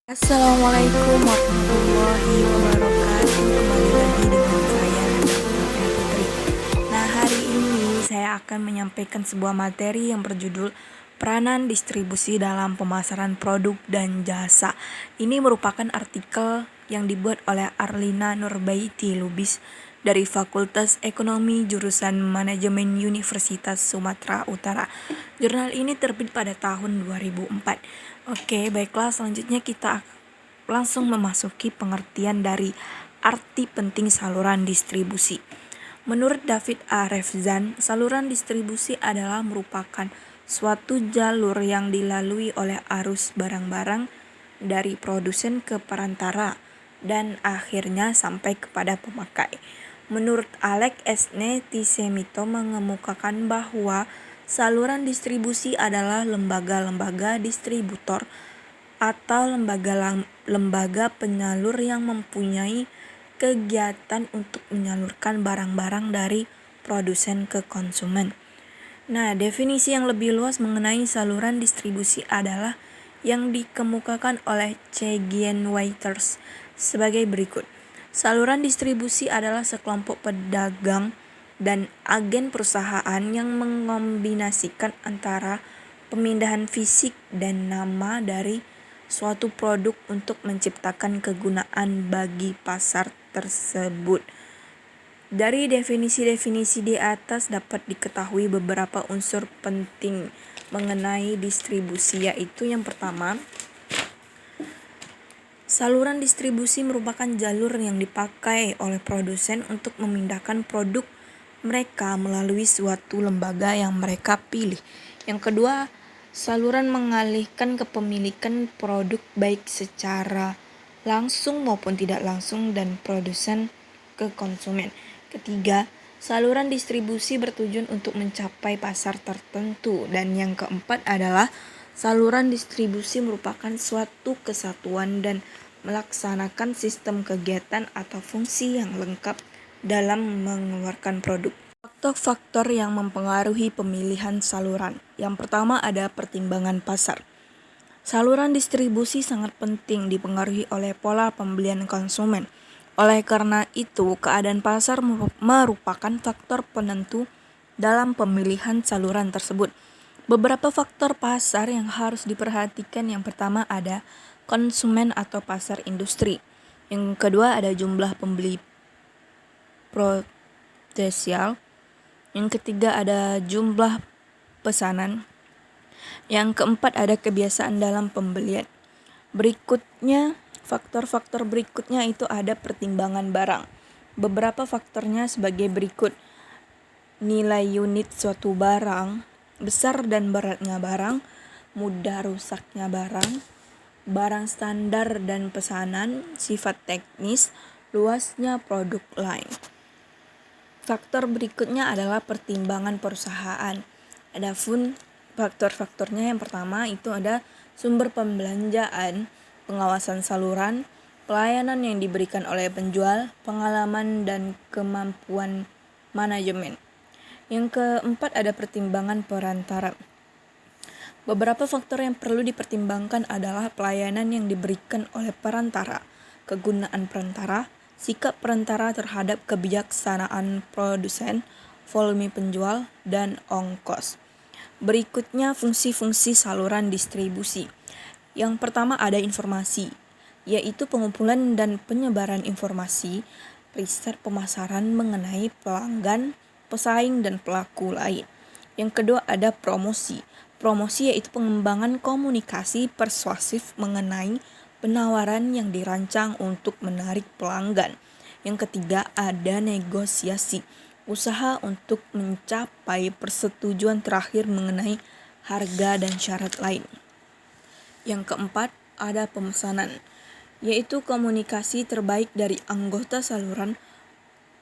Assalamualaikum warahmatullahi wabarakatuh. Kembali lagi dengan saya Nabila Putri. Nah, hari ini saya akan menyampaikan sebuah materi yang berjudul Peranan Distribusi dalam Pemasaran Produk dan Jasa. Ini merupakan artikel yang dibuat oleh Arlina Nurbaiti Lubis dari Fakultas Ekonomi Jurusan Manajemen Universitas Sumatera Utara. Jurnal ini terbit pada tahun 2004. Oke, baiklah, selanjutnya kita langsung memasuki pengertian dari arti penting saluran distribusi. Menurut David A. Refzan, saluran distribusi adalah merupakan suatu jalur yang dilalui oleh arus barang-barang dari produsen ke perantara dan akhirnya sampai kepada pemakai. Menurut Alex Esne Tisemito mengemukakan bahwa saluran distribusi adalah lembaga-lembaga distributor atau lembaga penyalur yang mempunyai kegiatan untuk menyalurkan barang-barang dari produsen ke konsumen. Nah, definisi yang lebih luas mengenai saluran distribusi adalah yang dikemukakan oleh C. Gian Waiters sebagai berikut. Saluran distribusi adalah sekelompok pedagang dan agen perusahaan yang mengombinasikan antara pemindahan fisik dan nama dari suatu produk untuk menciptakan kegunaan bagi pasar tersebut. Dari definisi-definisi di atas dapat diketahui beberapa unsur penting mengenai distribusi, yaitu yang pertama, saluran distribusi merupakan jalur yang dipakai oleh produsen untuk memindahkan produk mereka melalui suatu lembaga yang mereka pilih. Yang kedua, saluran mengalihkan kepemilikan produk baik secara langsung maupun tidak langsung dan produsen ke konsumen. Ketiga, saluran distribusi bertujuan untuk mencapai pasar tertentu. Dan yang keempat adalah saluran distribusi merupakan suatu kesatuan dan melaksanakan sistem kegiatan atau fungsi yang lengkap dalam mengeluarkan produk. Faktor-faktor yang mempengaruhi pemilihan saluran. Yang pertama ada pertimbangan pasar. Saluran distribusi sangat penting dipengaruhi oleh pola pembelian konsumen. Oleh karena itu, keadaan pasar merupakan faktor penentu dalam pemilihan saluran tersebut. Beberapa faktor pasar yang harus diperhatikan, yang pertama ada konsumen atau pasar industri. Yang kedua ada jumlah pembeli potensial. Yang ketiga ada jumlah pesanan. Yang keempat ada kebiasaan dalam pembelian. Berikutnya, faktor-faktor berikutnya itu ada pertimbangan barang. Beberapa faktornya sebagai berikut. Nilai unit suatu barang, besar dan beratnya barang, mudah rusaknya barang, barang standar dan pesanan, sifat teknis, luasnya produk lain. Faktor berikutnya adalah pertimbangan perusahaan. Adapun faktor-faktornya yang pertama itu ada sumber pembelanjaan, pengawasan saluran, pelayanan yang diberikan oleh penjual, pengalaman dan kemampuan manajemen. Yang keempat ada pertimbangan perantara. Beberapa faktor yang perlu dipertimbangkan adalah pelayanan yang diberikan oleh perantara, kegunaan perantara, sikap perantara terhadap kebijaksanaan produsen, volume penjual, dan ongkos. Berikutnya fungsi-fungsi saluran distribusi. Yang pertama ada informasi, yaitu pengumpulan dan penyebaran informasi, riset pemasaran mengenai pelanggan, pesaing, dan pelaku lain. Yang kedua ada promosi. Promosi yaitu pengembangan komunikasi persuasif mengenai penawaran yang dirancang untuk menarik pelanggan. Yang ketiga ada negosiasi. Usaha untuk mencapai persetujuan terakhir mengenai harga dan syarat lain. Yang keempat ada pemesanan, yaitu komunikasi terbaik dari anggota saluran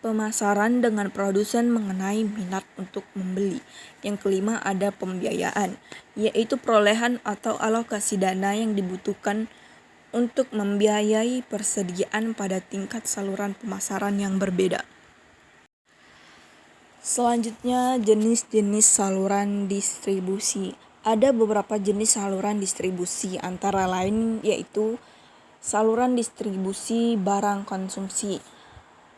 pemasaran dengan produsen mengenai minat untuk membeli. Yang kelima ada pembiayaan, yaitu perolehan atau alokasi dana yang dibutuhkan untuk membiayai persediaan pada tingkat saluran pemasaran yang berbeda. Selanjutnya jenis-jenis saluran distribusi. Ada beberapa jenis saluran distribusi antara lain yaitu Saluran distribusi barang konsumsi.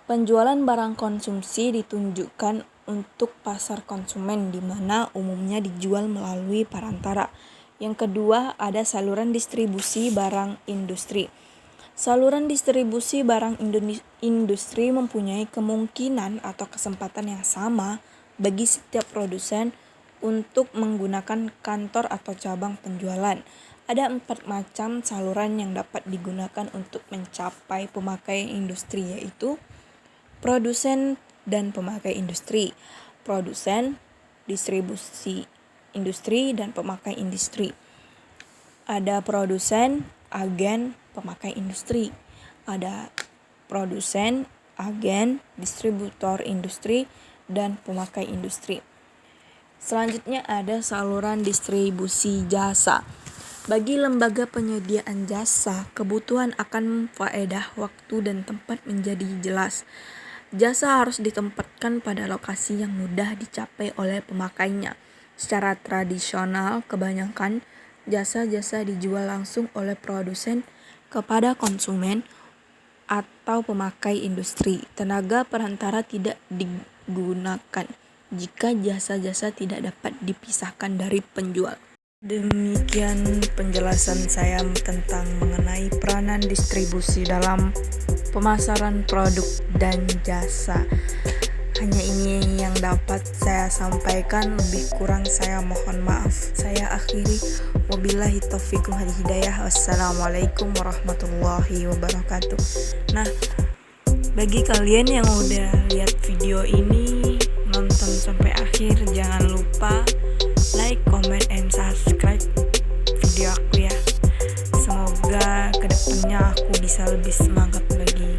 Penjualan barang konsumsi ditunjukkan untuk pasar konsumen di mana umumnya dijual melalui perantara. Yang kedua, ada saluran distribusi barang industri. Saluran distribusi barang industri mempunyai kemungkinan atau kesempatan yang sama bagi setiap produsen untuk menggunakan kantor atau cabang penjualan. Ada 4 macam saluran yang dapat digunakan untuk mencapai pemakai industri, yaitu produsen dan pemakai industri, produsen, distribusi industri, dan pemakai industri. Ada produsen, agen, pemakai industri. Ada produsen, agen, distributor industri, dan pemakai industri. Selanjutnya ada saluran distribusi jasa. Bagi lembaga penyediaan jasa, kebutuhan akan faedah waktu dan tempat menjadi jelas. Jasa harus ditempatkan pada lokasi yang mudah dicapai oleh pemakainya. Secara tradisional, kebanyakan jasa-jasa dijual langsung oleh produsen kepada konsumen atau pemakai industri. Tenaga perantara tidak digunakan jika jasa-jasa tidak dapat dipisahkan dari penjual. Demikian penjelasan saya tentang mengenai peranan distribusi dalam pemasaran produk dan jasa. Hanya ini yang dapat saya sampaikan, lebih kurang saya mohon maaf. Saya akhiri, wabillahi taufiq wal hidayah. Wassalamualaikum warahmatullahi wabarakatuh. Nah, bagi kalian yang udah lihat video ini, nonton sampai akhir, jangan lupa like, comment, and subscribe video aku ya. Semoga kedepannya aku bisa lebih semangat lagi.